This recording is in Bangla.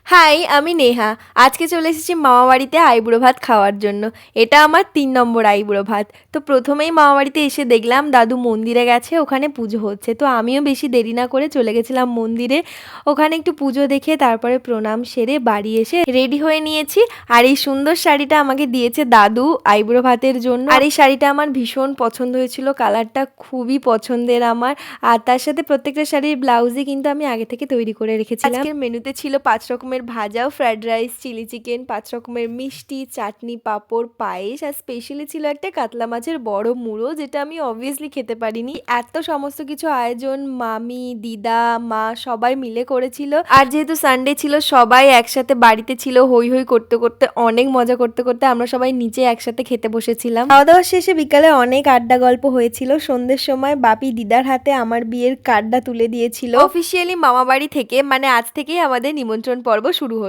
হাই, আমি নেহা। আজকে চলে এসেছি মামাবাড়িতে আইবুড়ো ভাত খাওয়ার জন্য। এটা আমার ৩ নম্বর আইবুড়ো ভাত। তো প্রথমেই মামাবাড়িতে এসে দেখলাম দাদু মন্দিরে গেছে, ওখানে পুজো হচ্ছে। তো আমিও বেশি দেরি না করে চলে গেছিলাম মন্দিরে। ওখানে একটু পুজো দেখে তারপরে প্রণাম সেরে বাড়ি এসে রেডি হয়ে নিয়েছি। আর এই সুন্দর শাড়িটা আমাকে দিয়েছে দাদু আইবুড়ো ভাতের জন্য। আর এই শাড়িটা আমার ভীষণ পছন্দ হয়েছিল, কালারটা খুবই পছন্দের আমার। আর তার সাথে প্রত্যেকটা শাড়ির ব্লাউজই কিন্তু আমি আগে থেকে তৈরি করে রেখেছিলাম। আজকের মেনুতে ছিল ৫ রকমের ভাজা, ফ্রাইড রাইস, চিলি চিকেন, ৫ রকমের মিষ্টি, চাটনি, পাঁপড়, পায়েস আর স্পেশালি ছিল একটা কাতলা মাছের বড় মুড়ো, যেটা আমি অবভিয়াসলি খেতে পারিনি। এত সমস্ত কিছু আয়োজন মামি, দিদা, মা সবাই মিলে করেছিল। আর যেহেতু সানডে ছিল সবাই একসাথে বাড়িতে ছিল, হই হই করতে করতে অনেক মজা করতে করতে আমরা সবাই নিচে একসাথে খেতে বসেছিলাম। খাওয়া দাওয়া শেষে বিকালে অনেক আড্ডা গল্প হয়েছিল। সন্ধ্যের সময় বাপি দিদার হাতে আমার বিয়ের কার্ডটা তুলে দিয়েছিল। অফিসিয়ালি মামা বাড়ি থেকে মানে আজ থেকেই আমাদের নিমন্ত্রণ পর্ব শুরু হলো।